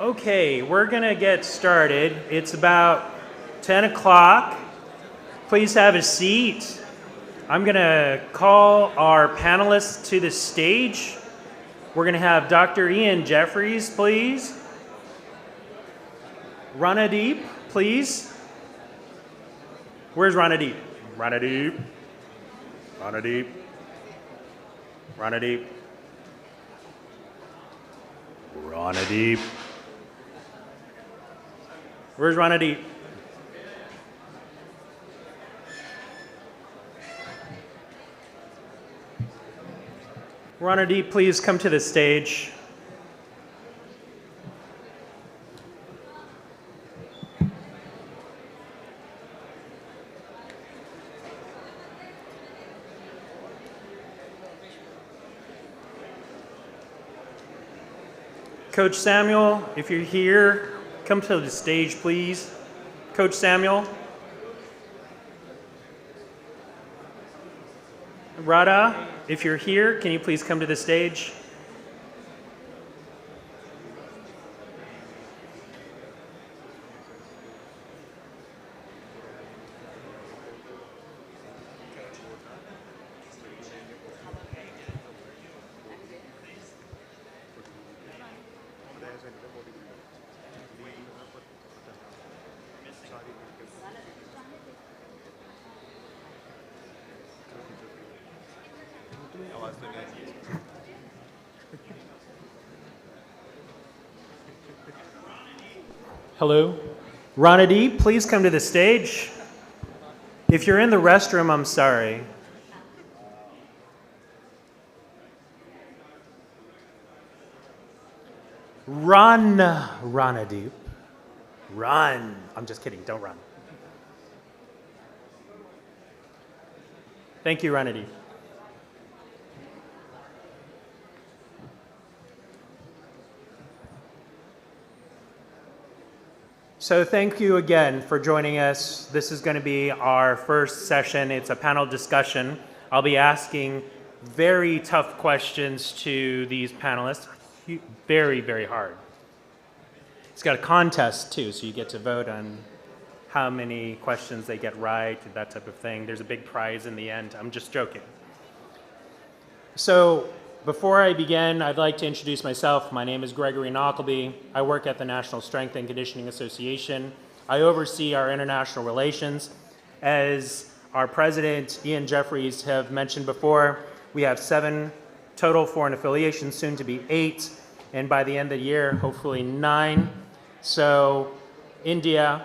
Okay, we're gonna get started. It's about 10 o'clock. Please have a seat. I'm gonna call our panelists to the stage. We're gonna have Dr. Ian Jeffries, please. Ranadeep, please. Where's Ranadeep? Ranadeep. Ranadeep. Ranadeep. Ranadeep. Where's Ranadeep? Ranadeep, please come to the stage. Coach Samuel, if you're here, come to the stage, please. Coach Samuel. Radha, if you're here, can you please come to the stage? Hello. Ranadeep, please come to the stage. If you're in the restroom, I'm sorry. Run, Ranadeep. Run. I'm just kidding, don't run. Thank you, Ranadeep. So thank you again for joining us. This is going to be our first session. It's a panel discussion. I'll be asking very tough questions to these panelists. Very, very hard. It's got a contest too, so you get to vote on how many questions they get right, that type of thing. There's a big prize in the end. I'm just joking. So before I begin, I'd like to introduce myself. My name is Gregory Knockleby. I work at the National Strength and Conditioning Association. I oversee our international relations. As our president, Ian Jeffries, have mentioned before, we have 7 total foreign affiliations, soon to be 8, and by the end of the year, hopefully 9. So India,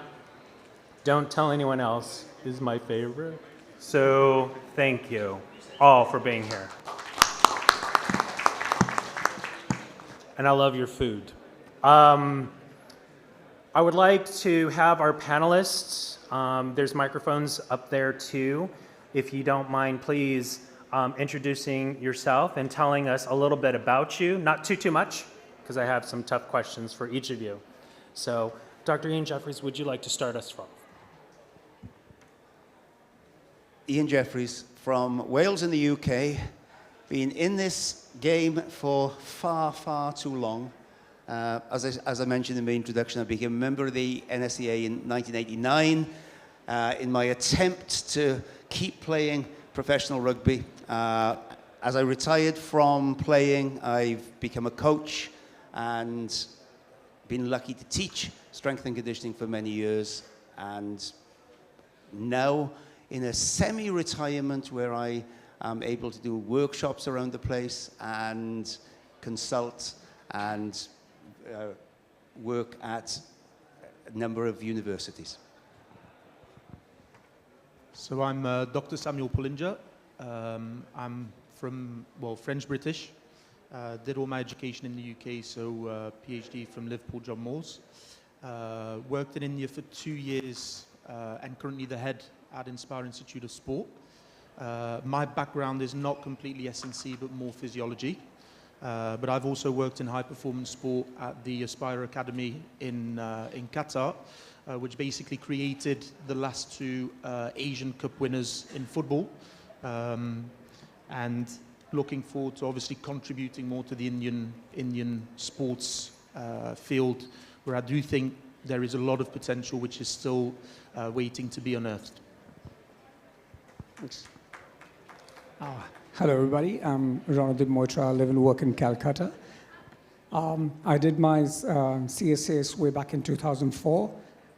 don't tell anyone else, is my favorite. So thank you all for being here. And I love your food. I would like to have our panelists, there's microphones up there too. If you don't mind, please introducing yourself and telling us a little bit about you. Not too much, because I have some tough questions for each of you. So, Dr. Ian Jeffries, would you like to start us off? Ian Jeffries from Wales in the UK. Been in this game for far, far too long. As I mentioned in the introduction, I became a member of the NSCA in 1989 in my attempt to keep playing professional rugby. As I retired from playing, I've become a coach and been lucky to teach strength and conditioning for many years. And now in a semi-retirement where I I'm able to do workshops around the place and consult and work at a number of universities. So I'm Dr. Samuel Pullinger. I'm from, French-British. Did all my education in the UK, so PhD from Liverpool John Moores. Worked in India for 2 years and currently the head at Inspire Institute of Sport. My background is not completely S&C, but more physiology. But I've also worked in high-performance sport at the Aspire Academy in Qatar, which basically created the last 2 Asian Cup winners in football. And looking forward to obviously contributing more to the Indian sports field where I do think there is a lot of potential which is still waiting to be unearthed. Thanks. Hello, everybody. I'm Ronaldip Moitra. I live and work in Calcutta. I did my CSCS way back in 2004,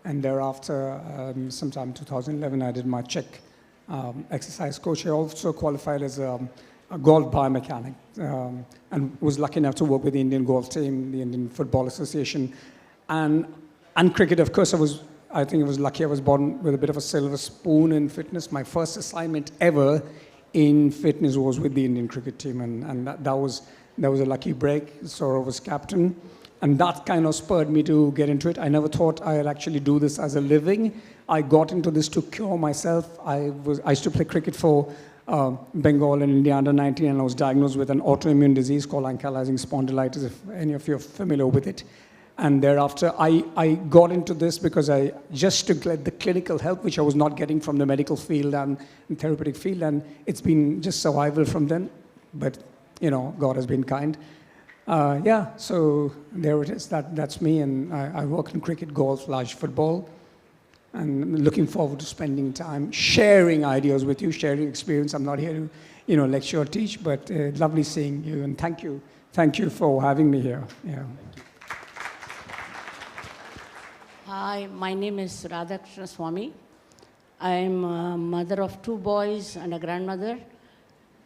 and thereafter, sometime 2011, I did my Czech exercise coach. I also qualified as a golf biomechanic, and was lucky enough to work with the Indian golf team, the Indian Football Association, and cricket. Of course, I think I was lucky. I was born with a bit of a silver spoon in fitness. My first assignment ever in fitness was with the Indian cricket team, and that was a lucky break. Saurav was captain, and that kind of spurred me to get into it. I never thought I'd actually do this as a living. I got into this to cure myself. I used to play cricket for Bengal and India under 19, and I was diagnosed with an autoimmune disease called ankylosing spondylitis, if any of you are familiar with it. And thereafter, I got into this because just to get the clinical help, which I was not getting from the medical field and therapeutic field, and it's been just survival from then. But, God has been kind. So there it is. That's me, and I work in cricket, golf, large football, and looking forward to spending time sharing ideas with you, sharing experience. I'm not here to, lecture or teach, but lovely seeing you, and thank you. Thank you for having me here. Yeah. Hi, my name is Radhakrishna Swami. I'm a mother of 2 boys and a grandmother.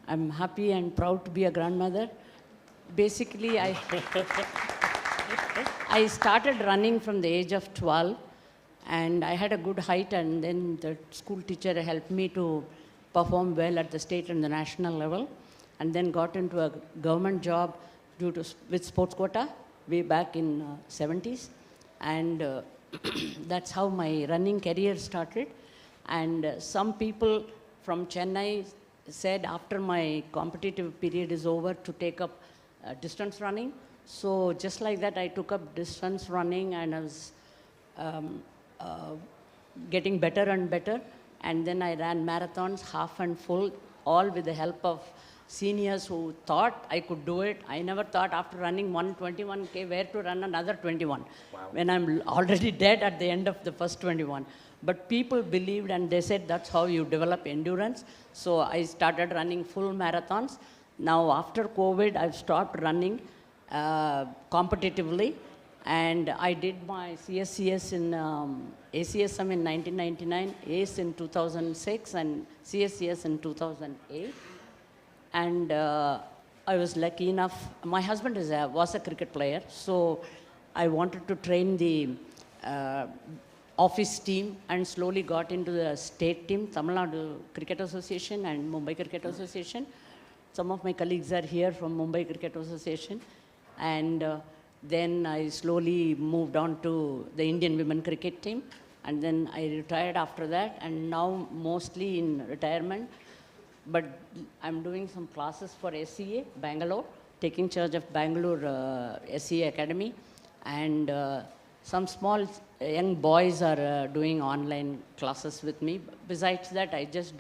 I'm happy and proud to be a grandmother. Basically, I started running from the age of 12, and I had a good height, and then the school teacher helped me to perform well at the state and the national level, and then got into a government job with sports quota way back in 70s, and that's how my running career started. And some people from Chennai said after my competitive period is over to take up distance running. So just like that, I took up distance running, and I was getting better and better. And then I ran marathons, half and full, all with the help of seniors who thought I could do it. I never thought after running 121K where to run another 21 when I'm already dead at the end of the first 21. But people believed, and they said that's how you develop endurance. So I started running full marathons. Now after COVID, I've stopped running competitively, and I did my CSCS in ACSM in 1999, ACE in 2006, and CSCS in 2008. And I was lucky enough. My husband was a cricket player, so I wanted to train the office team, and slowly got into the state team, Tamil Nadu Cricket Association and Mumbai Cricket Association. Some of my colleagues are here from Mumbai Cricket Association. And then I slowly moved on to the Indian women cricket team. And then I retired after that, and now mostly in retirement. But I'm doing some classes for SCA, Bangalore, taking charge of Bangalore SCA Academy. And some small young boys are doing online classes with me. Besides that, I just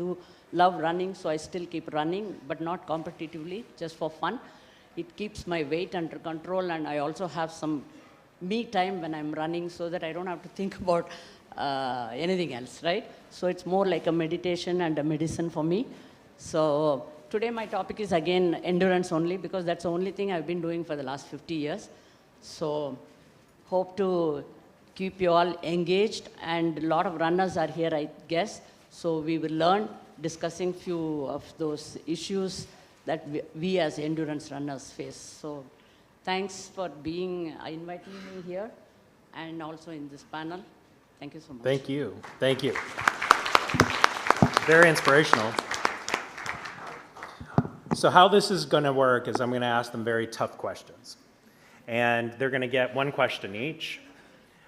love running, so I still keep running, but not competitively, just for fun. It keeps my weight under control, and I also have some me time when I'm running, so that I don't have to think about anything else, right? So it's more like a meditation and a medicine for me. So today my topic is again endurance only, because that's the only thing I've been doing for the last 50 years. So hope to keep you all engaged, and a lot of runners are here, I guess. So we will learn, discussing few of those issues that we as endurance runners face. So thanks for inviting me here, and also in this panel. Thank you so much. Thank you. Thank you. Very inspirational. So how this is going to work is I'm going to ask them very tough questions. And they're going to get one question each.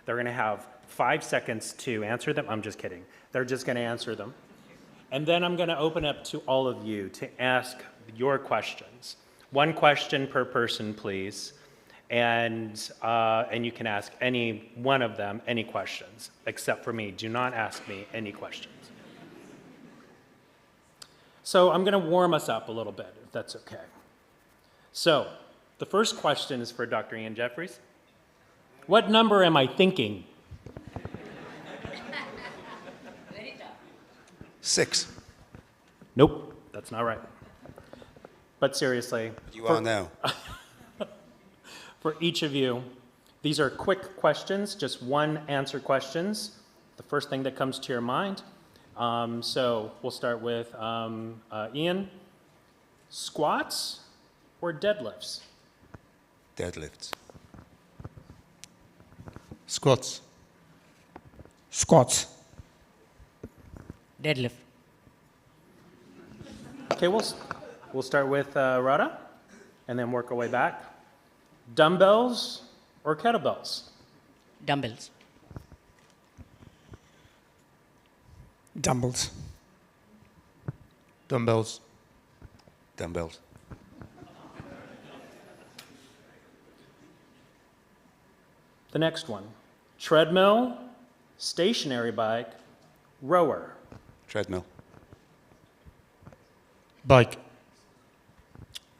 They're going to have 5 seconds to answer them. I'm just kidding. They're just going to answer them. And then I'm going to open up to all of you to ask your questions. One question per person, please. And you can ask any one of them any questions, except for me. Do not ask me any questions. So I'm going to warm us up a little bit, if that's okay. So the first question is for Dr. Ian Jeffries. What number am I thinking? 6. Nope, that's not right. But seriously, You are now. for each of you, these are quick questions, just one answer questions. The first thing that comes to your mind. So we'll start with Ian. Squats or deadlifts? Deadlifts. Squats. Squats. Deadlift. Okay, we'll start with Radha and then work our way back. Dumbbells or kettlebells? Dumbbells. Dumbbells. Dumbbells. Dumbbells. The next one. Treadmill, stationary bike, rower. Treadmill. Bike.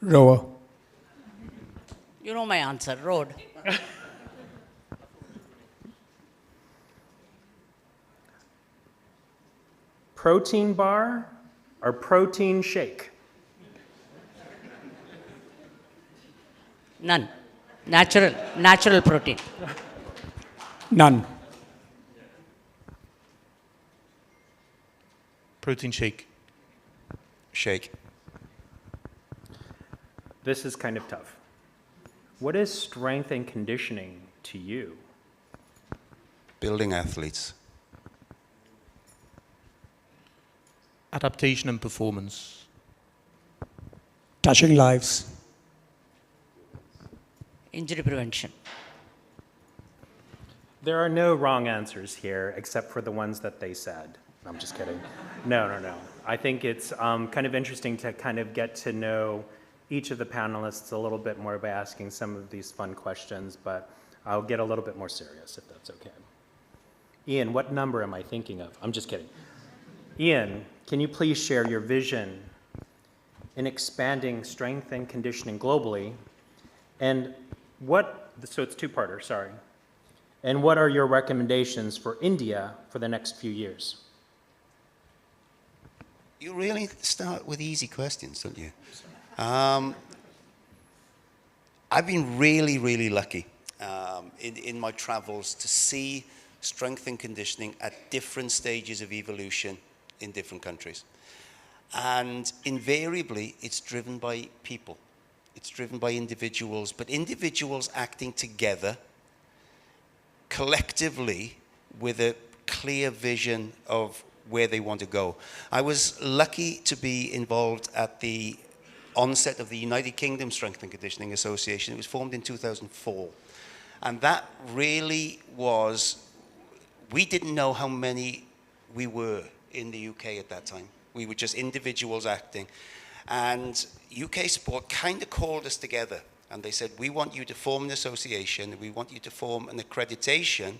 Rower. You know my answer, road. Protein bar or protein shake? None. Natural protein. None. Protein shake. Shake. This is kind of tough. What is strength and conditioning to you? Building athletes. Adaptation and performance. Touching lives. Injury prevention. There are no wrong answers here except for the ones that they said. I'm just kidding. No. I think it's kind of interesting to kind of get to know each of the panelists a little bit more by asking some of these fun questions, but I'll get a little bit more serious if that's okay. Ian, what number am I thinking of? I'm just kidding. Ian, can you please share your vision in expanding strength and conditioning globally? And so it's two-parter, sorry. And what are your recommendations for India for the next few years? You really start with easy questions, don't you? I've been really, really lucky in my travels to see strength and conditioning at different stages of evolution in different countries. And invariably, it's driven by people. It's driven by individuals, but individuals acting together, collectively, with a clear vision of where they want to go. I was lucky to be involved at the onset of the United Kingdom Strength and Conditioning Association. It was formed in 2004. And that really was, we didn't know how many we were in the UK at that time. We were just individuals acting. And UK Sport kind of called us together. And they said, we want you to form an association. We want you to form an accreditation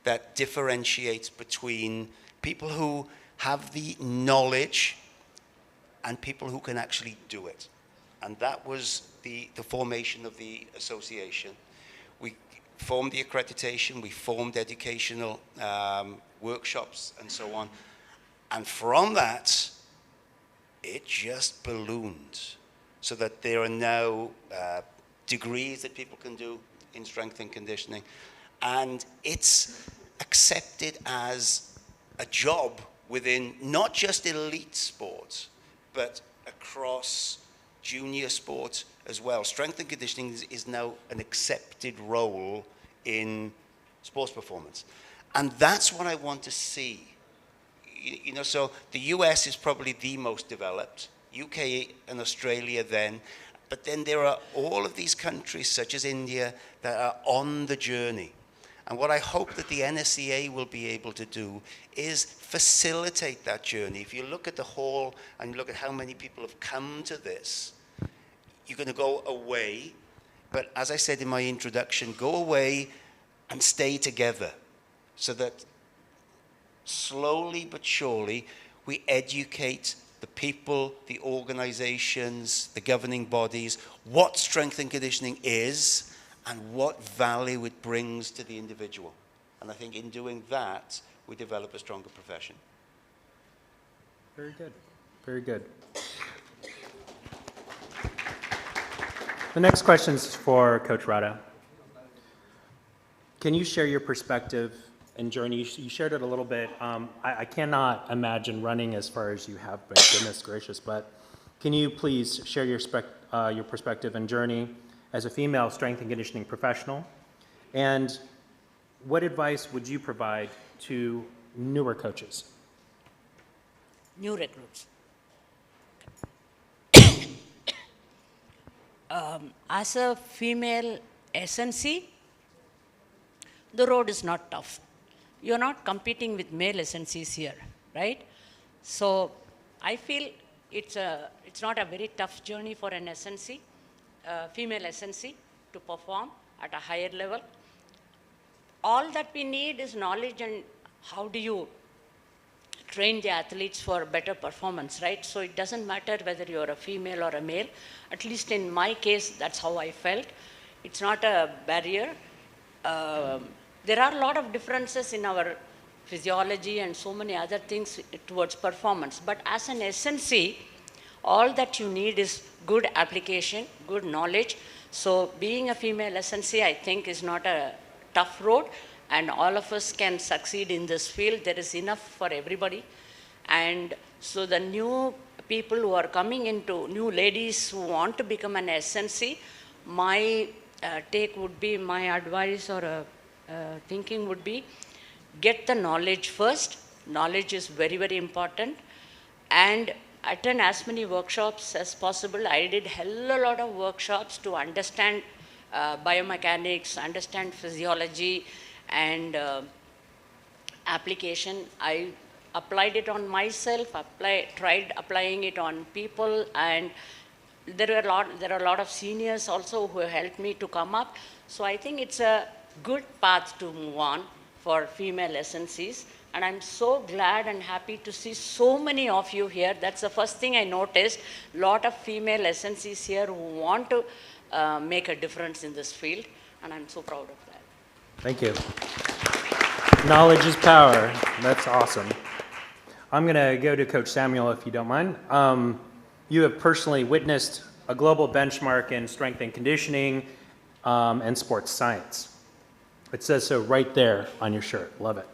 that differentiates between people who have the knowledge and people who can actually do it. And that was the formation of the association. We formed the accreditation, we formed educational workshops and so on. And from that, it just ballooned. So that there are now degrees that people can do in strength and conditioning. And it's accepted as a job within not just elite sports, but across junior sports as well. Strength and conditioning is now an accepted role in sports performance. And that's what I want to see. You know, so the US is probably the most developed, UK and Australia then, but then there are all of these countries such as India that are on the journey. And what I hope that the NSCA will be able to do is facilitate that journey. If you look at the hall and you look at how many people have come to this, you're going to go away. But as I said in my introduction, go away and stay together so that slowly but surely we educate the people, the organizations, the governing bodies, what strength and conditioning is and what value it brings to the individual. And I think in doing that, we develop a stronger profession. Very good. Very good. The next question is for Coach Rada. Can you share your perspective and journey? You shared it a little bit. I cannot imagine running as far as you have been, goodness gracious, but can you please share your perspective and journey as a female strength and conditioning professional? And what advice would you provide to newer coaches? New recruits. As a female SNC, the road is not tough. You're not competing with male SNCs here, right? So I feel it's not a very tough journey for an SNC, female SNC, to perform at a higher level. All that we need is knowledge and how do you train the athletes for better performance, right? So it doesn't matter whether you're a female or a male. At least in my case, that's how I felt. It's not a barrier. There are a lot of differences in our physiology and so many other things towards performance. But as an SNC, all that you need is good application, good knowledge. So being a female SNC, I think, is not a tough road, and all of us can succeed in this field. There is enough for everybody. And so the new people who are coming into, new ladies who want to become an SNC, my take would be, my advice or thinking would be, get the knowledge first. Knowledge is very, very important. And attend as many workshops as possible. I did a lot of workshops to understand biomechanics, understand physiology, and application. I applied it on myself, tried applying it on people, and there are a lot of seniors also who helped me to come up. So I think it's a good path to move on for female SNCs. And I'm so glad and happy to see so many of you here. That's the first thing I noticed. A lot of female SNCs here who want to make a difference in this field. And I'm so proud of that. Thank you. Knowledge is power. That's awesome. I'm going to go to Coach Samuel, if you don't mind. You have personally witnessed a global benchmark in strength and conditioning and sports science. It says so right there on your shirt. Love it.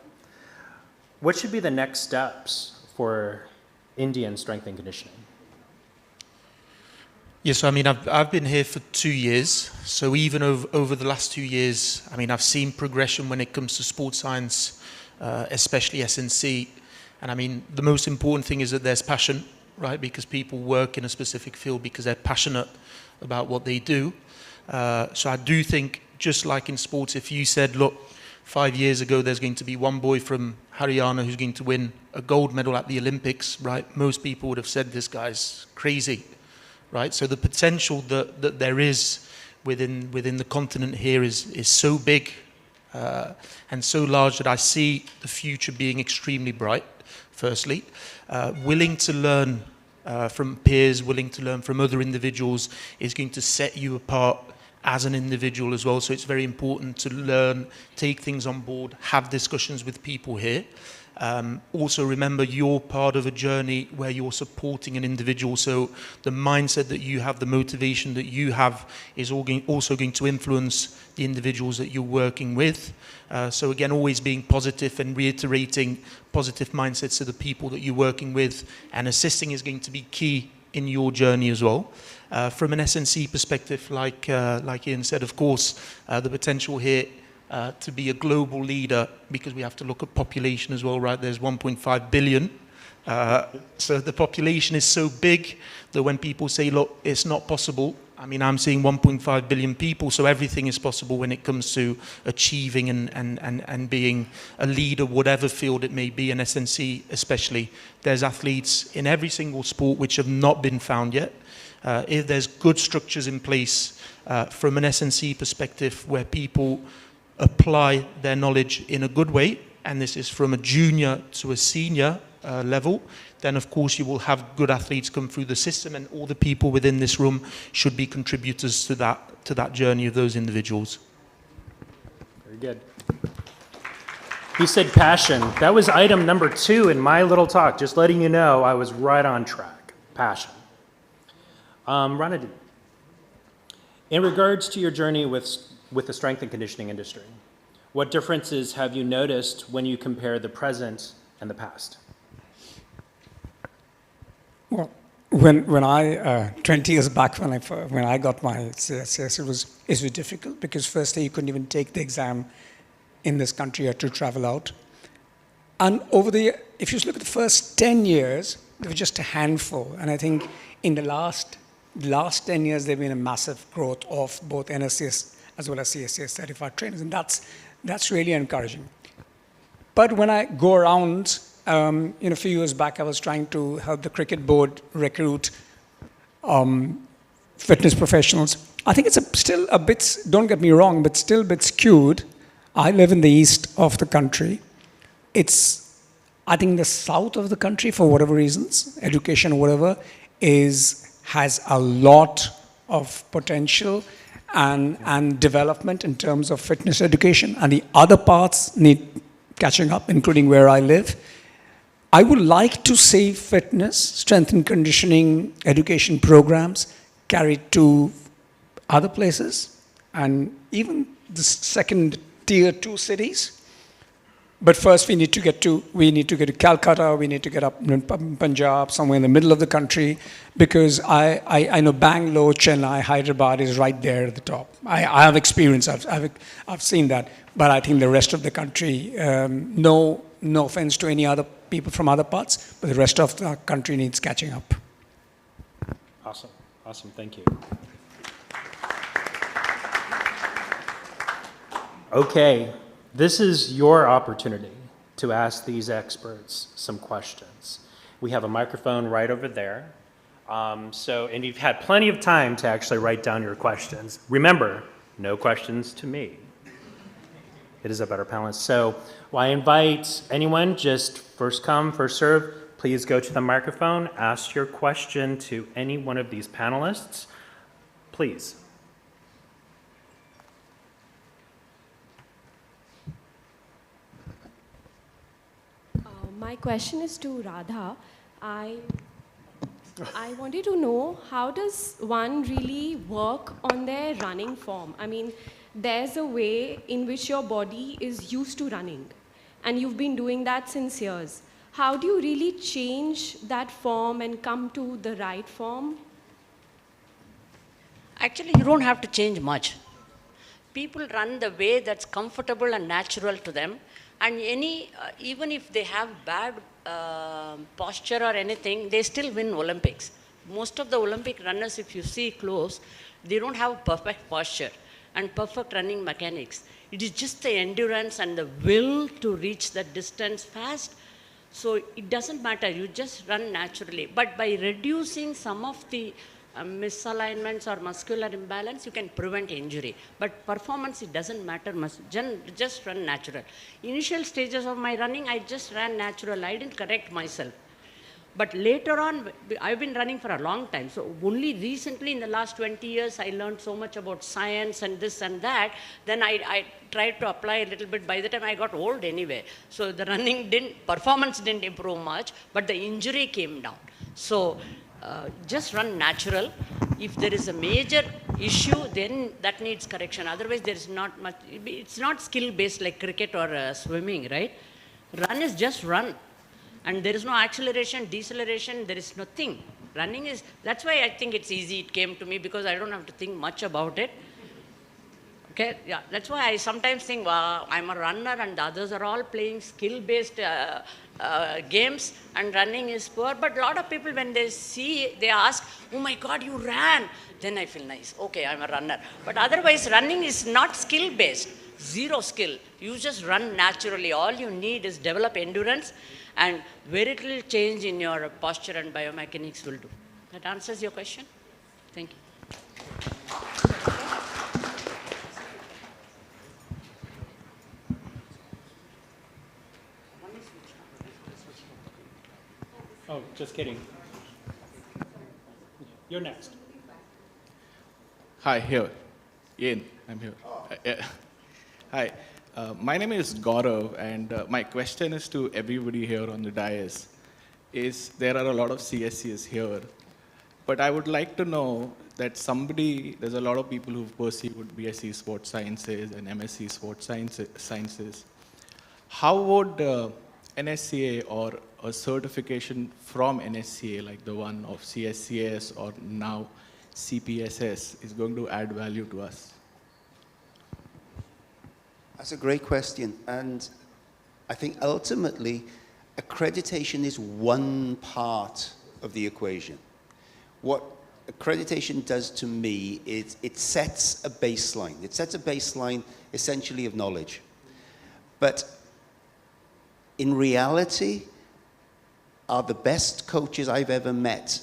What should be the next steps for Indian strength and conditioning? Yes, so I mean, I've been here for 2 years. So even over the last 2 years, I mean, I've seen progression when it comes to sports science, especially SNC. And I mean, the most important thing is that there's passion, right? Because people work in a specific field because they're passionate about what they do. So I do think, just like in sports, if you said, look, 5 years ago, there's going to be one boy from Haryana who's going to win a gold medal at the Olympics, right? Most people would have said, this guy's crazy, right? So the potential that there is within the continent here is so big and so large that I see the future being extremely bright, firstly. Willing to learn from peers, willing to learn from other individuals is going to set you apart as an individual as well. So it's very important to learn, take things on board, have discussions with people here. Also remember, you're part of a journey where you're supporting an individual. So the mindset that you have, the motivation that you have is also going to influence the individuals that you're working with. So again, always being positive and reiterating positive mindsets to the people that you're working with, and assisting is going to be key in your journey as well. From an SNC perspective, like Ian said, of course, the potential here to be a global leader, because we have to look at population as well, right? There's 1.5 billion. So the population is so big that when people say, look, it's not possible, I mean, I'm seeing 1.5 billion people, so everything is possible when it comes to achieving and being a leader, whatever field it may be, and SNC especially. There's athletes in every single sport which have not been found yet. If there's good structures in place from an SNC perspective where people apply their knowledge in a good way, and this is from a junior to a senior, level, then of course you will have good athletes come through the system, and all the people within this room should be contributors to that journey of those individuals. Very good. He said passion. That was item number 2 in my little talk, just letting you know I was right on track. Passion. Ranadi, in regards to your journey with the strength and conditioning industry, what differences have you noticed when you compare the present and the past? Well, when I 20 years back when I got my CSCS, it was difficult because firstly you couldn't even take the exam in this country. You had to travel out, and if you look at the first 10 years, there was just a handful, and I think in the last 10 years there's been a massive growth of both NSCS as well as CSCS certified trainers, and that's really encouraging. But when I go around, a few years back, I was trying to help the cricket board recruit fitness professionals. I think it's still a bit, don't get me wrong, but still a bit skewed. I live in the east of the country. I think the south of the country, for whatever reasons, education or whatever, has a lot of potential and development in terms of fitness education, and the other parts need catching up, including where I live. I would like to see fitness, strength and conditioning education programs carried to other places and even the second tier 2 cities. But first we need to get to Calcutta, we need to get up in Punjab, somewhere in the middle of the country, because I know Bangalore, Chennai, Hyderabad is right there at the top. I have experience, I've seen that, but I think the rest of the country, no offense to any other people from other parts, but the rest of the country needs catching up. Awesome, thank you. Okay, this is your opportunity to ask these experts some questions. We have a microphone right over there. And you've had plenty of time to actually write down your questions. Remember, no questions to me. It is a better balance. So I invite anyone, just first come, first serve. Please go to the microphone, ask your question to any one of these panelists. Please. My question is to Radha. I wanted to know, how does one really work on their running form? I mean, there's a way in which your body is used to running, and you've been doing that since years. How do you really change that form and come to the right form? Actually, you don't have to change much. People run the way that's comfortable and natural to them. And even if they have bad posture or anything, they still win Olympics. Most of the Olympic runners, if you see close, they don't have perfect posture and perfect running mechanics. It is just the endurance and the will to reach that distance fast. So it doesn't matter, you just run naturally. But by reducing some of the misalignments or muscular imbalance, you can prevent injury. But performance, it doesn't matter much. Just run natural. Initial stages of my running, I just ran natural. I didn't correct myself. But later on, I've been running for a long time. So only recently, in the last 20 years, I learned so much about science and this and that. Then I tried to apply a little bit. By the time I got old anyway. So the performance didn't improve much, but the injury came down. So just run natural. If there is a major issue, then that needs correction. Otherwise, there is not much. It's not skill-based like cricket or swimming, right? Run is just run. And there is no acceleration, deceleration, there is nothing. Running is, that's why I think it's easy, it came to me, because I don't have to think much about it. Okay, yeah, that's why I sometimes think, wow, I'm a runner and the others are all playing skill-based games and running is poor. But a lot of people, when they see, they ask, oh my God, you ran. Then I feel nice, okay, I'm a runner. But otherwise, running is not skill-based, zero skill. You just run naturally. All you need is develop endurance, and very little change in your posture and biomechanics will do. That answers your question? Thank you. just kidding. You're next. Hi, here. Ian, I'm here. Hi, my name is Gaurav, and my question is to everybody here on the dais. There are a lot of CSCs here, but I would like to know that there's a lot of people who've pursued BSc Sports Sciences and MSc Sports Sciences. How would NSCA or a certification from NSCA, like the one of CSCS or now CPSS, is going to add value to us? That's a great question. And I think ultimately, accreditation is one part of the equation. What accreditation does to me is it sets a baseline. It sets a baseline essentially of knowledge. But in reality, are the best coaches I've ever met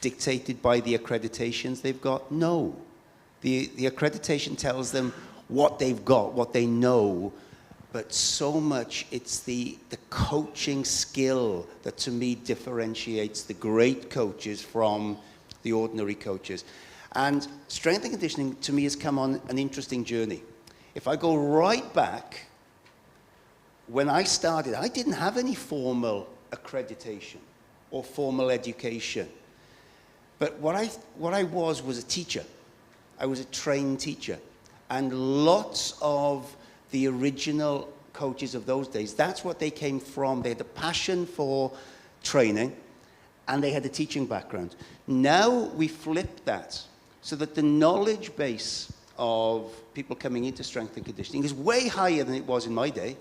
dictated by the accreditations they've got? No. The accreditation tells them what they've got, what they know, but so much it's the coaching skill that to me differentiates the great coaches from the ordinary coaches. And strength and conditioning to me has come on an interesting journey. If I go right back, when I started, I didn't have any formal accreditation or formal education. But what I was a teacher. I was a trained teacher. And lots of the original coaches of those days, that's what they came from. They had a passion for training, and they had a teaching background. Now we flip that so that the knowledge base of people coming into strength and conditioning is way higher than it was in my day.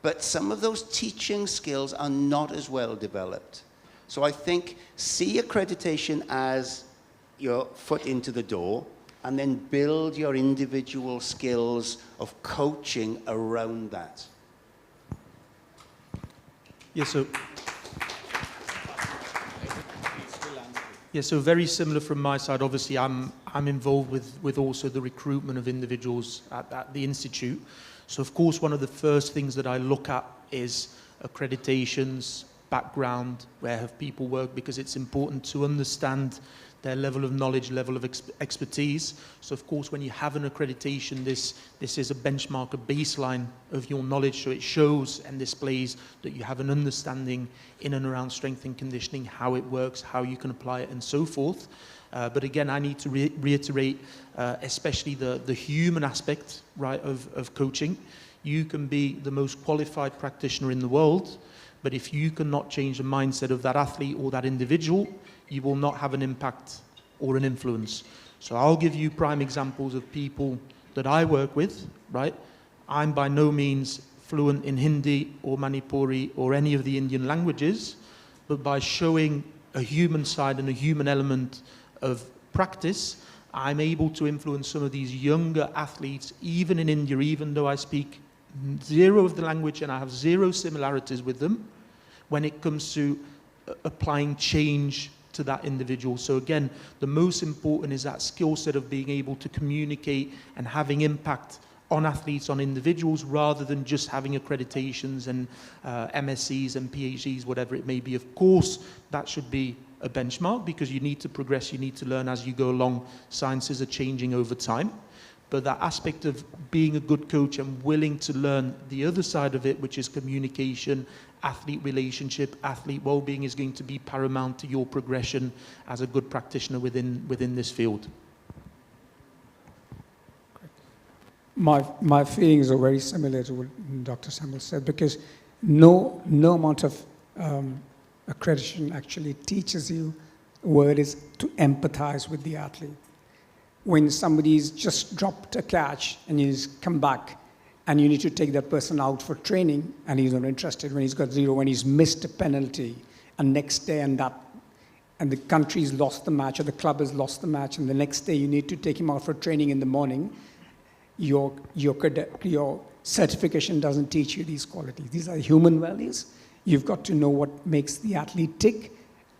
But some of those teaching skills are not as well developed. So I think see accreditation as your foot into the door, and then build your individual skills of coaching around that. So very similar from my side. Obviously, I'm involved with also the recruitment of individuals at the Institute. So of course, one of the first things that I look at is accreditations, background, where have people worked, because it's important to understand their level of knowledge, level of expertise. So of course, when you have an accreditation, this is a benchmark, a baseline of your knowledge, so it shows and displays that you have an understanding in and around strength and conditioning, how it works, how you can apply it, and so forth. But again, I need to reiterate, especially the human aspect, right, of coaching. You can be the most qualified practitioner in the world, but if you cannot change the mindset of that athlete or that individual, you will not have an impact or an influence. So I'll give you prime examples of people that I work with, right? I'm by no means fluent in Hindi or Manipuri or any of the Indian languages, but by showing a human side and a human element of practice, I'm able to influence some of these younger athletes, even in India, even though I speak zero of the language and I have zero similarities with them, when it comes to applying change to that individual. So again, the most important is that skill set of being able to communicate and having impact on athletes, on individuals, rather than just having accreditations and MSCs and PhDs, whatever it may be. Of course, that should be a benchmark, because you need to progress, you need to learn as you go along. Sciences are changing over time. But that aspect of being a good coach and willing to learn the other side of it, which is communication, athlete relationship, athlete well-being, is going to be paramount to your progression as a good practitioner within this field. My feelings are very similar to what Dr. Samuel said, because no amount of accreditation actually teaches you what it is to empathize with the athlete. When somebody's just dropped a catch and he's come back, and you need to take that person out for training, and he's not interested, when he's got zero, when he's missed a penalty, and next day and the country's lost the match, or the club has lost the match, and the next day you need to take him out for training in the morning, your certification doesn't teach you these qualities. These are human values. You've got to know what makes the athlete tick,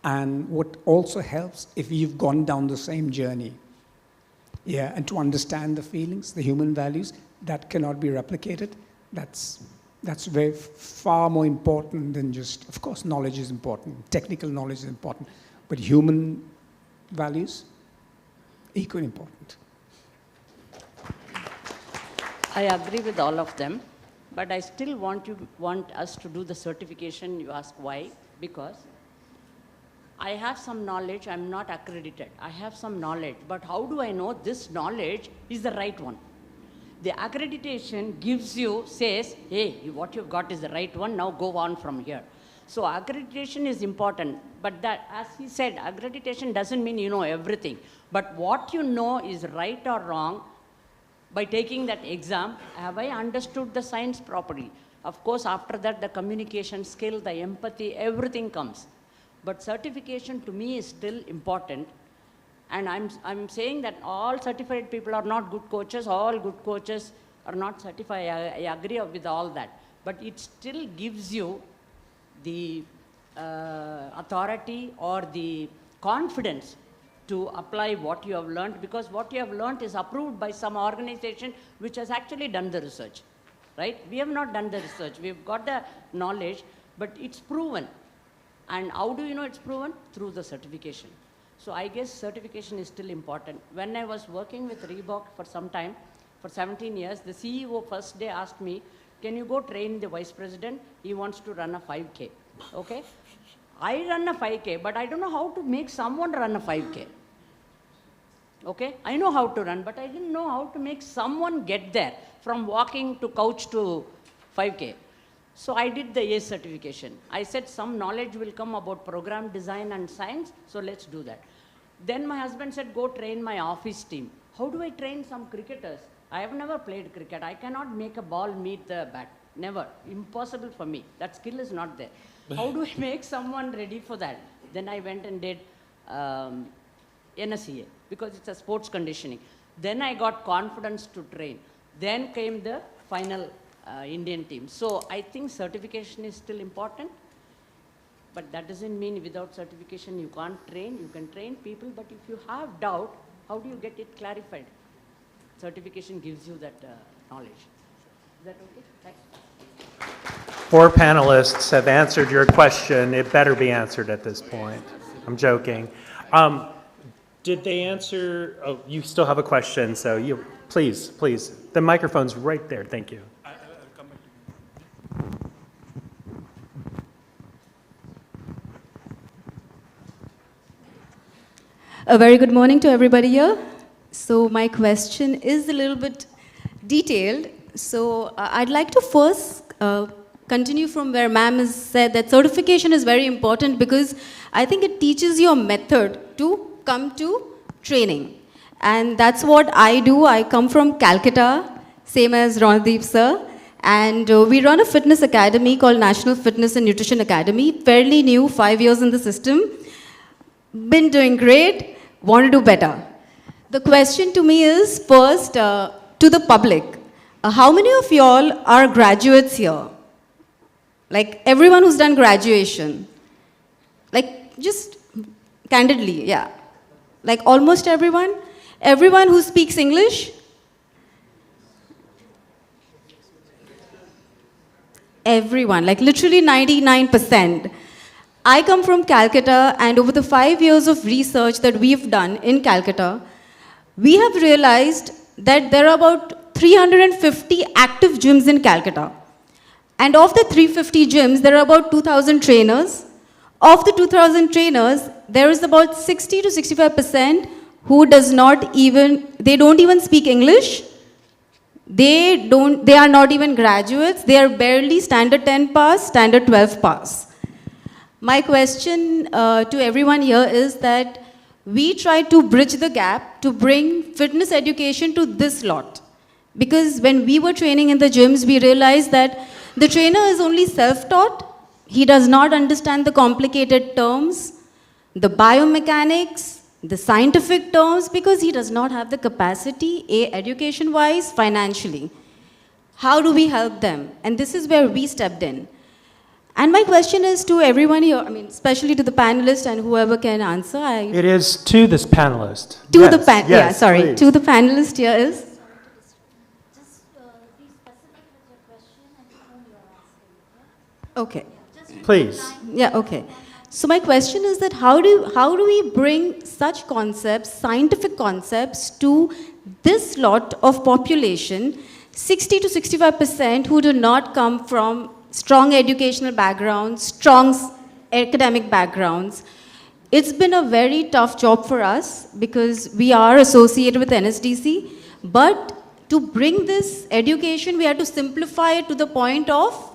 and what also helps if you've gone down the same journey. And to understand the feelings, the human values, that cannot be replicated. That's That's far more important than just, of course, knowledge is important, technical knowledge is important, but human values, equally important. I agree with all of them, but I still want us to do the certification. You ask why? Because I have some knowledge, I'm not accredited. I have some knowledge, but how do I know this knowledge is the right one? The accreditation gives you, says, hey, what you've got is the right one, now go on from here. So accreditation is important, but that, as he said, accreditation doesn't mean you know everything. But what you know is right or wrong, by taking that exam, have I understood the science properly? Of course, after that, the communication skill, the empathy, everything comes. But certification to me is still important. And I'm saying that all certified people are not good coaches, all good coaches are not certified. I agree with all that. But it still gives you the authority or the confidence to apply what you have learned, because what you have learned is approved by some organization which has actually done the research, right? We have not done the research. We've got the knowledge, but it's proven. And how do you know it's proven? Through the certification. So I guess certification is still important. When I was working with Reebok for some time, for 17 years, the CEO first day asked me, can you go train the vice president? He wants to run a 5K, okay? I run a 5K, but I don't know how to make someone run a 5K. Okay? I know how to run, but I didn't know how to make someone get there from walking to couch to 5K. So I did the ACE certification. I said some knowledge will come about program design and science, so let's do that. Then my husband said, go train my office team. How do I train some cricketers? I have never played cricket. I cannot make a ball meet the bat. Never. Impossible for me. That skill is not there. How do I make someone ready for that? Then I went and did NSCA, because it's a sports conditioning. Then I got confidence to train. Then came the final Indian team. So I think certification is still important, but that doesn't mean without certification you can't train. You can train people, but if you have doubt, how do you get it clarified? Certification gives you that knowledge. Is that okay? Thanks. 4 panelists have answered your question. It better be answered at this point. I'm joking. Did they answer? Oh, you still have a question, so you please. The microphone's right there. Thank you. A very good morning to everybody here. So my question is a little bit detailed. So I'd like to first continue from where ma'am has said that certification is very important, because I think it teaches you a method to come to training. And that's what I do. I come from Calcutta, same as Rondeep sir. And we run a fitness academy called National Fitness and Nutrition Academy. Fairly new, 5 years in the system. Been doing great, want to do better. The question to me is, first, to the public, how many of y'all are graduates here? Like everyone who's done graduation. Like just candidly, yeah. Like almost everyone? Everyone who speaks English? Everyone, like literally 99%. I come from Calcutta, and over the 5 years of research that we've done in Calcutta, we have realized that there are about 350 active gyms in Calcutta. And of the 350 gyms, there are about 2,000 trainers. Of the 2,000 trainers, there is about 60 to 65% who don't even speak English. They are not even graduates. They are barely standard 10 pass, standard 12 pass. My question to everyone here is that we try to bridge the gap to bring fitness education to this lot. Because when we were training in the gyms, we realized that the trainer is only self-taught. He does not understand the complicated terms, the biomechanics, the scientific terms, because he does not have the capacity, education-wise, financially. How do we help them? And this is where we stepped in. And my question is to everyone here, I mean, especially to the panelists and whoever can answer. It is to this panelist. To Yes, the yes, please. to the panelist here is. Just be specific with your question and to whom you are Okay. Please. Yeah, okay. So my question is that how do we bring such concepts, scientific concepts, to this lot of population, 60 to 65% who do not come from strong educational backgrounds, strong academic backgrounds? It's been a very tough job for us because we are associated with NSDC, but to bring this education, we have to simplify it to the point of,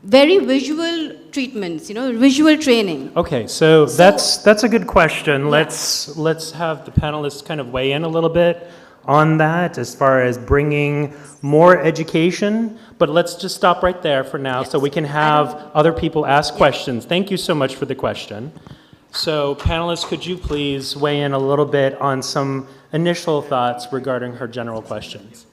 very visual treatments, visual training. Okay, so that's a good question. Let's have the panelists kind of weigh in a little bit on that as far as bringing more education, but let's just stop right there for now so we can have other people ask questions. Thank you so much for the question. So panelists, could you please weigh in a little bit on some initial thoughts regarding her general questions?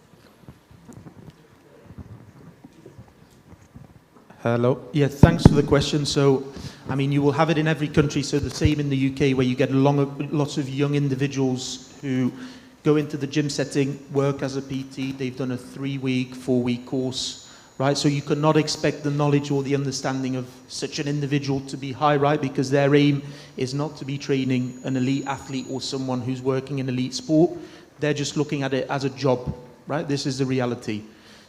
Hello. Yeah, thanks for the question. So, I mean, you will have it in every country. So the same in the UK, where you get lots of young individuals who go into the gym setting, work as a PT. They've done a 3-week, 4-week course, right? So you cannot expect the knowledge or the understanding of such an individual to be high, right? Because their aim is not to be training an elite athlete or someone who's working in elite sport. They're just looking at it as a job, right? This is the reality.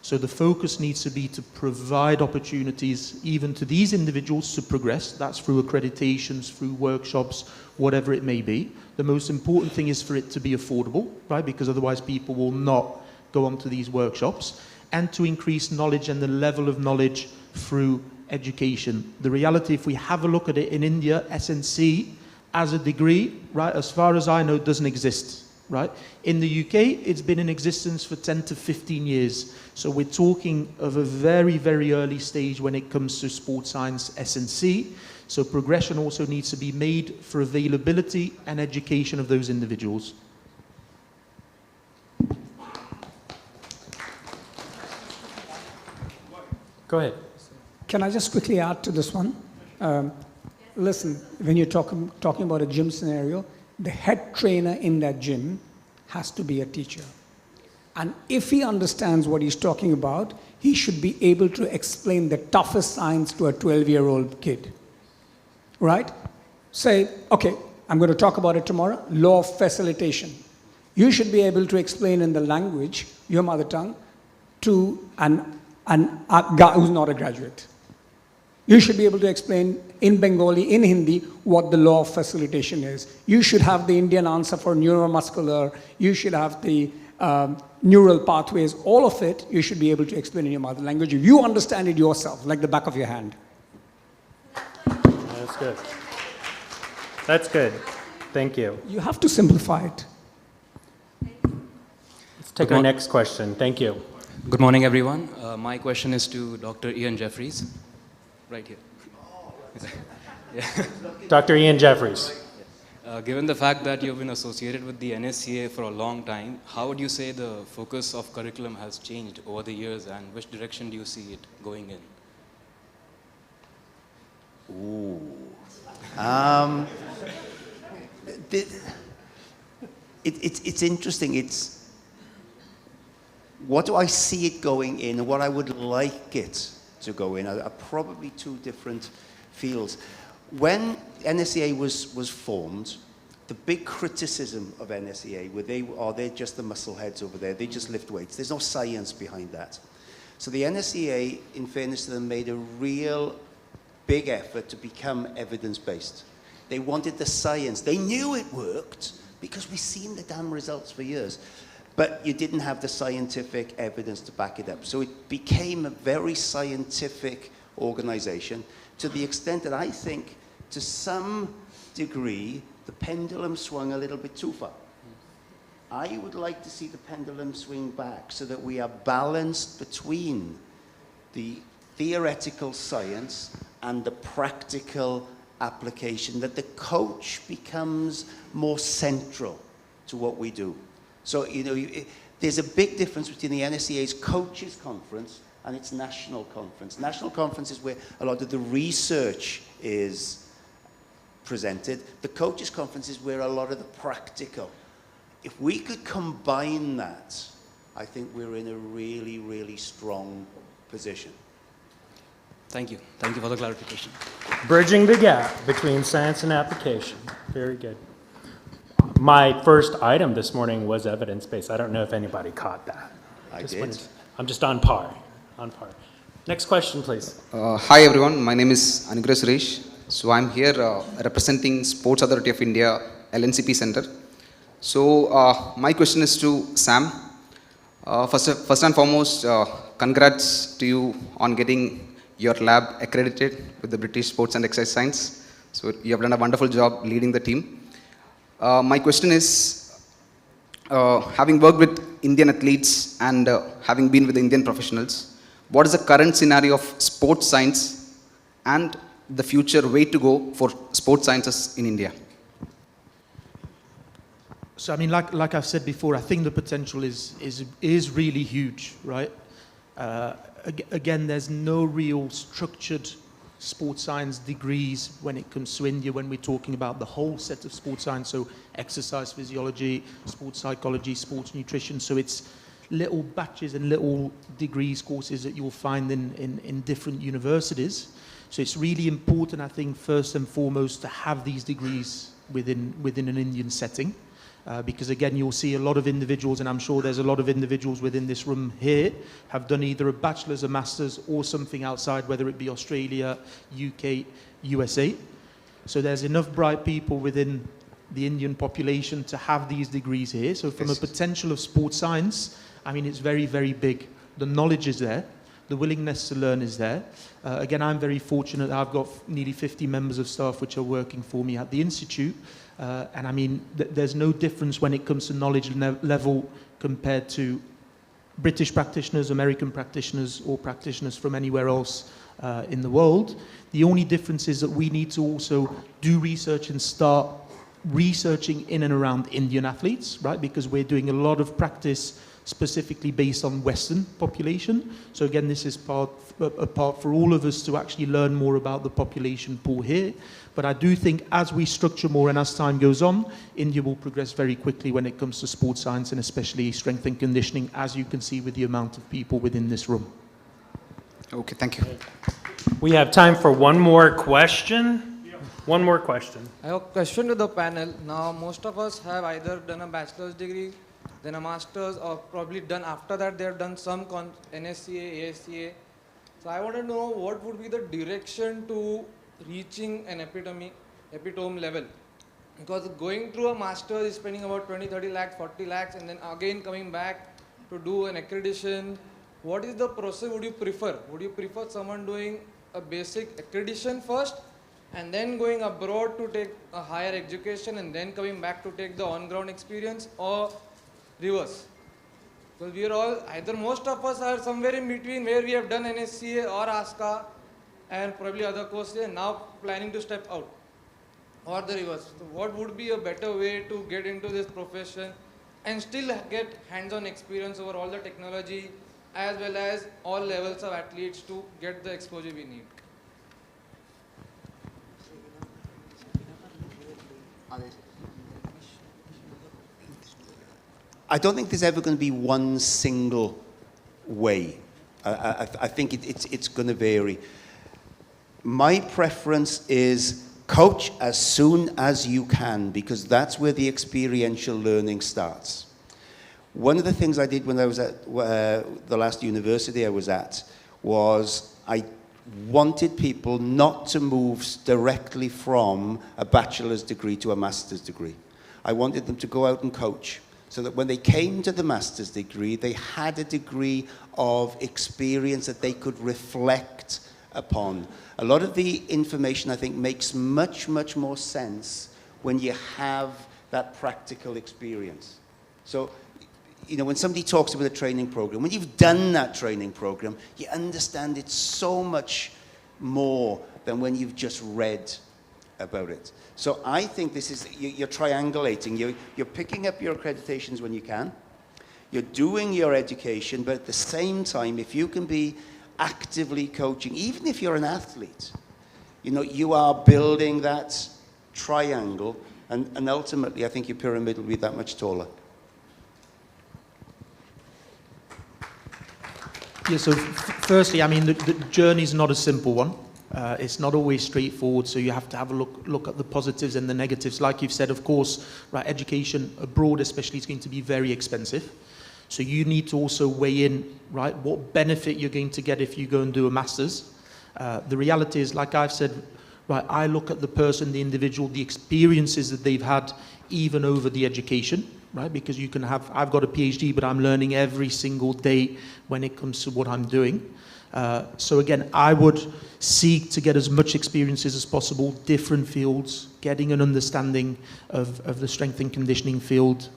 So the focus needs to be to provide opportunities even to these individuals to progress. That's through accreditations, through workshops, whatever it may be. The most important thing is for it to be affordable, right? Because otherwise people will not go on to these workshops. And to increase knowledge and the level of knowledge through education. The reality, if we have a look at it in India, SNC as a degree, right, as far as I know, doesn't exist. Right? In the UK, it's been in existence for 10 to 15 years. So we're talking of a very, very early stage when it comes to sports science SNC. So progression also needs to be made for availability and education of those individuals. Go ahead. Can I just quickly add to this one? Listen, when you're talking about a gym scenario, the head trainer in that gym has to be a teacher. And if he understands what he's talking about, he should be able to explain the toughest science to a 12-year-old kid. Right? Say, okay, I'm going to talk about it tomorrow, law of facilitation. You should be able to explain in the language, your mother tongue, to a guy who's not a graduate. You should be able to explain in Bengali, in Hindi, what the law of facilitation is. You should have the Indian answer for neuromuscular. You should have the neural pathways. All of it, you should be able to explain in your mother language. If you understand it yourself, like the back of your hand. That's good. That's good. Thank you. You have to simplify it. Let's take our next question. Thank you. Good morning, everyone. My question is to Dr. Ian Jeffries. Right here. Dr. Ian Jeffries. Given the fact that you've been associated with the NSCA for a long time, how would you say the focus of curriculum has changed over the years, and which direction do you see it going in? It's interesting. What do I see it going in, and what I would like it to go in are probably two different fields. When NSCA was formed, the big criticism of NSCA they're just the muscle heads over there. They just lift weights. There's no science behind that. So the NSCA, in fairness to them, made a real big effort to become evidence-based. They wanted the science. They knew it worked because we've seen the damn results for years. But you didn't have the scientific evidence to back it up. So it became a very scientific organization to the extent that I think, to some degree, the pendulum swung a little bit too far. I would like to see the pendulum swing back so that we are balanced between the theoretical science and the practical application, that the coach becomes more central to what we do. So, there's a big difference between the NSCA's coaches conference and its national conference. National conference is where a lot of the research is presented. The coaches conference is where a lot of the practical. If we could combine that, I think we're in a really, really strong position. Thank you. Thank you for the clarification. Bridging the gap between science and application. Very good. My first item this morning was evidence-based. I don't know if anybody caught that. I Just did. wanted to- I'm just on par, on par. Next question, please. Hi everyone, my name is Anugrah Suresh. So I'm here representing Sports Authority of India LNCP Center. So my question is to Sam. First and foremost, congrats to you on getting your lab accredited with the British Sports and Exercise Science. So you have done a wonderful job leading the team. My question is, having worked with Indian athletes and having been with Indian professionals, what is the current scenario of sports science and the future way to go for sports sciences in India? So I mean, like I've said before, I think the potential is really huge, right? Again, there's no real structured sports science degrees when it comes to India, when we're talking about the whole set of sports science, so exercise physiology, sports psychology, sports nutrition. So it's little batches and little degrees courses that you'll find in different universities. So it's really important, I think, first and foremost, to have these degrees within an Indian setting. Because again, you'll see a lot of individuals, and I'm sure there's a lot of individuals within this room here, have done either a bachelor's, a master's, or something outside, whether it be Australia, UK, USA. So there's enough bright people within the Indian population to have these degrees here. So from a potential of sports science, I mean, it's very, very big. The knowledge is there. The willingness to learn is there. Again, I'm very fortunate. I've got nearly 50 members of staff which are working for me at the Institute. And I mean, there's no difference when it comes to knowledge level compared to British practitioners, American practitioners, or practitioners from anywhere else in the world. The only difference is that we need to also do research and start researching in and around Indian athletes, right? Because we're doing a lot of practice specifically based on Western population. So again, this is part for all of us to actually learn more about the population pool here. But I do think as we structure more and as time goes on, India will progress very quickly when it comes to sports science and especially strength and conditioning, as you can see with the amount of people within this room. Okay, thank you. We have time for one more question. One more question. I have a question to the panel. Now, most of us have either done a bachelor's degree, then a master's, or probably done after that they have done some NSCA, ASCA. So I want to know what would be the direction to reaching an epitome level. Because going through a master's is spending about 20, 30 lakhs, 40 lakhs, and then again coming back to do an accreditation. What is the process would you prefer? Would you prefer someone doing a basic accreditation first and then going abroad to take a higher education and then coming back to take the on-ground experience, or reverse? Because we are all, either most of us are somewhere in between where we have done NSCA or ASCA and probably other courses and now planning to step out, or the reverse. So what would be a better way to get into this profession and still get hands-on experience over all the technology as well as all levels of athletes to get the exposure we need? I don't think there's ever going to be one single way. I think it's going to vary. My preference is coach as soon as you can, because that's where the experiential learning starts. One of the things I did when I was at the last university I was at was I wanted people not to move directly from a bachelor's degree to a master's degree. I wanted them to go out and coach, so that when they came to the master's degree, they had a degree of experience that they could reflect upon. A lot of the information, I think, makes much, much more sense when you have that practical experience. So, you know, when somebody talks about a training program, when you've done that training program, you understand it so much more than when you've just read about it. So I think this is, you're triangulating. You're picking up your accreditations when you can. You're doing your education, but at the same time, if you can be actively coaching, even if you're an athlete, you know, you are building that triangle, and ultimately, I think your pyramid will be that much taller. Yeah, so firstly, I mean, the journey is not a simple one. It's not always straightforward, so you have to have a look at the positives and the negatives. Like you've said, of course, right, education abroad especially is going to be very expensive. So you need to also weigh in, right, what benefit you're going to get if you go and do a master's. The reality is, like I've said, right, I look at the person, the individual, the experiences that they've had even over the education, right? Because you can have, I've got a PhD, but I'm learning every single day when it comes to what I'm doing. So again, I would seek to get as much experiences as possible, different fields, getting an understanding of the strength and conditioning field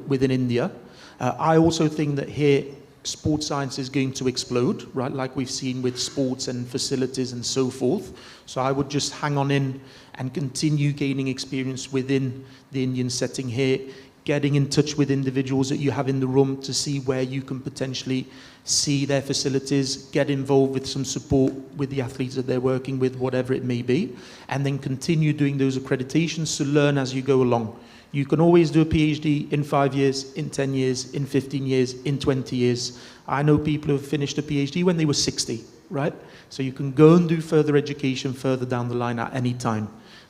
within India. I also think that here, sports science is going to explode, right? Like we've seen with sports and facilities and so forth. So I would just hang on in and continue gaining experience within the Indian setting here, getting in touch with individuals that you have in the room to see where you can potentially see their facilities, get involved with some support with the athletes that they're working with, whatever it may be, and then continue doing those accreditations to learn as you go along. You can always do a PhD in 5 years, in 10 years, in 15 years, in 20 years. I know people who have finished a PhD when they were 60, right? So you can go and do further education further down the line at any time.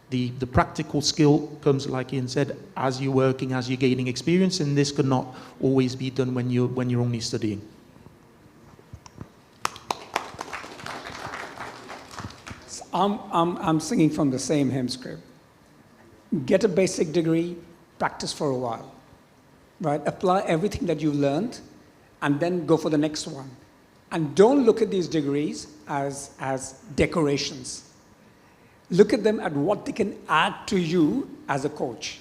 The practical skill comes, like Ian said, as you're working, as you're gaining experience, and this cannot always be done when you're only studying. I'm singing from the same hymn script. Get a basic degree, practice for a while, right? Apply everything that you've learned, and then go for the next one. And don't look at these degrees as decorations. Look at them at what they can add to you as a coach,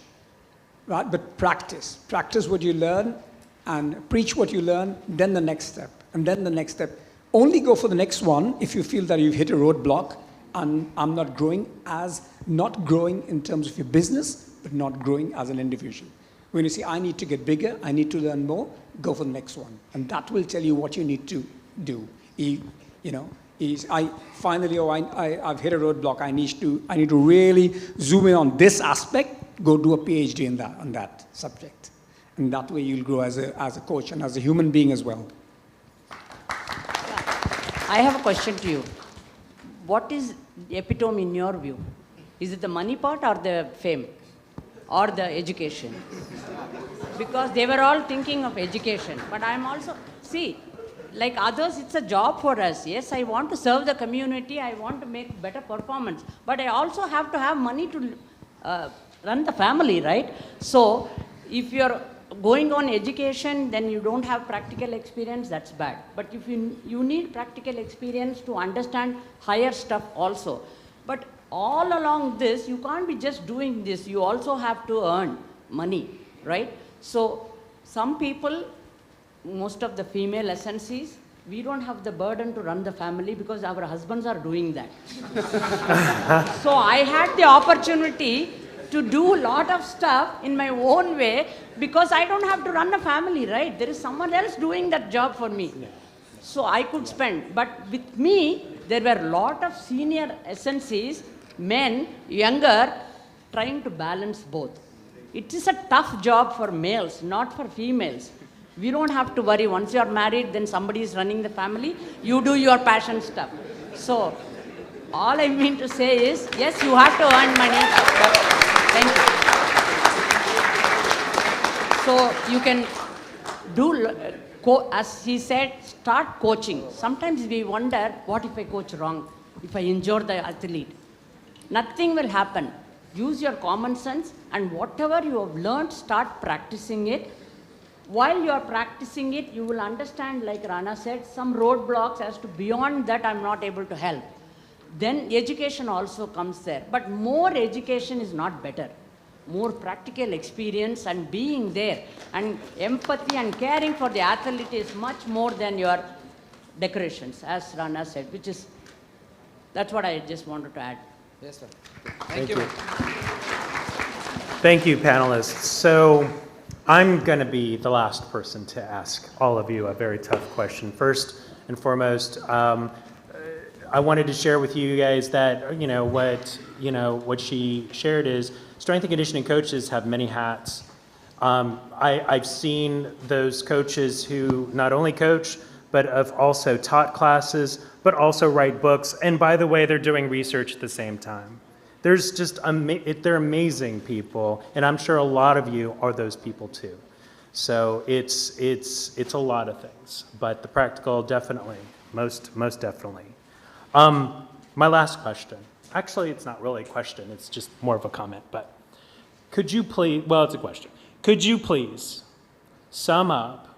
right? But practice what you learn, and preach what you learn, then the next step, and then the next step. Only go for the next one if you feel that you've hit a roadblock, and I'm not growing in terms of your business, but not growing as an individual. When you say, I need to get bigger, I need to learn more, go for the next one. And that will tell you what you need to do. I've hit a roadblock, I need to really zoom in on this aspect, go do a PhD on that subject. And that way you'll grow as a coach and as a human being as well. I have a question to you. What is the epitome in your view? Is it the money part or the fame or the education? Because they were all thinking of education, but I'm also, like others, it's a job for us. Yes, I want to serve the community, I want to make better performance, but I also have to have money to run the family, right? So if you're going on education, then you don't have practical experience, that's bad. But if you need practical experience to understand higher stuff also. But all along this, you can't be just doing this, you also have to earn money, right? So some people, most of the female SNCs, we don't have the burden to run the family because our husbands are doing that. So I had the opportunity to do a lot of stuff in my own way because I don't have to run a family, right? There is someone else doing that job for me. So I could spend. But with me, there were a lot of senior SNCs, men, younger, trying to balance both. It is a tough job for males, not for females. We don't have to worry. Once you are married, then somebody is running the family. You do your passion stuff. So all I mean to say is, yes, you have to earn money. Thank you. So you can do, as he said, start coaching. Sometimes we wonder, what if I coach wrong? If I injure the athlete? Nothing will happen. Use your common sense, and whatever you have learned, start practicing it. While you are practicing it, you will understand, like Rana said, some roadblocks as to beyond that I'm not able to help. Then education also comes there. But more education is not better. More practical experience and being there. And empathy and caring for the athlete is much more than your decorations, as Rana said, that's what I just wanted to add. Yes, sir. Thank you. Thank you, panelists. So I'm going to be the last person to ask all of you a very tough question. First and foremost, I wanted to share with you guys that what she shared is strength and conditioning coaches have many hats. I've seen those coaches who not only coach but have also taught classes, but also write books. And by the way, they're doing research at the same time. There's just, they're amazing people, and I'm sure a lot of you are those people too. So it's a lot of things, but the practical definitely, most definitely. My last question, actually it's not really a question, it's just more of a comment, but could you please, well, it's a question. Could you please sum up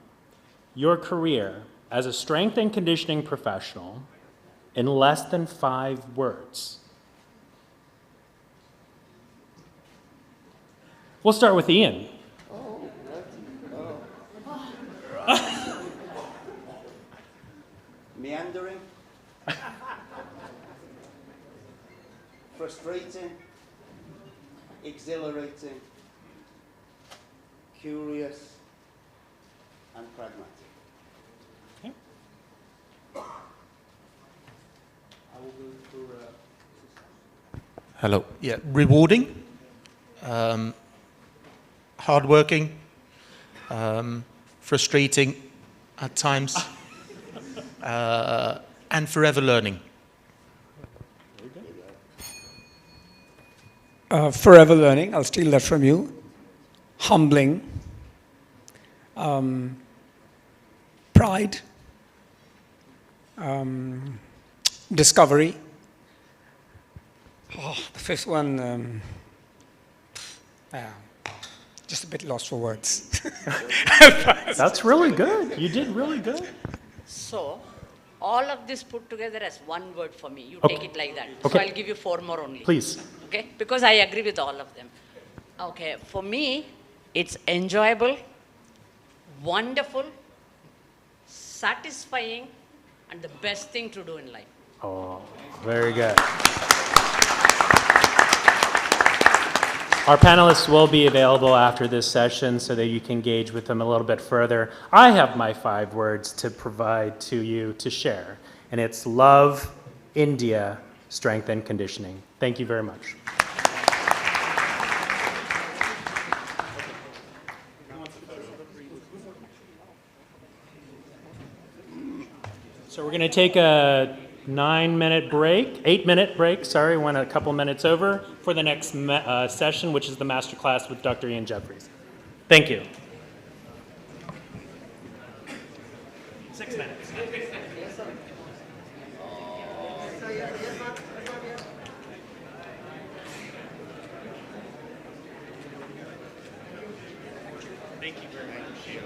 your career as a strength and conditioning professional in less than 5 words? We'll start with Ian. Meandering, frustrating, exhilarating, curious, and pragmatic. Okay. Hello. Yeah, rewarding, hardworking, frustrating at times, and forever learning. Forever learning, I'll steal that from you. Humbling. Pride. Discovery. Oh, the 5th one, just a bit lost for words. That's really good. You did really good. So, all of this put together as one word for me. You Okay. take it like that. Okay. So I'll give you 4 more only. Please. Okay? Because I agree with all of them. Okay, for me, it's enjoyable, wonderful, satisfying, and the best thing to do in life. Oh, very good. Our panelists will be available after this session so that you can engage with them a little bit further. I have my 5 words to provide to you to share, and it's love, India, strength, and conditioning. Thank you very much. So we're going to take a 8-minute break, sorry, went a couple minutes over for the next session, which is the master class with Dr. Ian Jeffries. Thank you. 6 minutes. Thank you very much.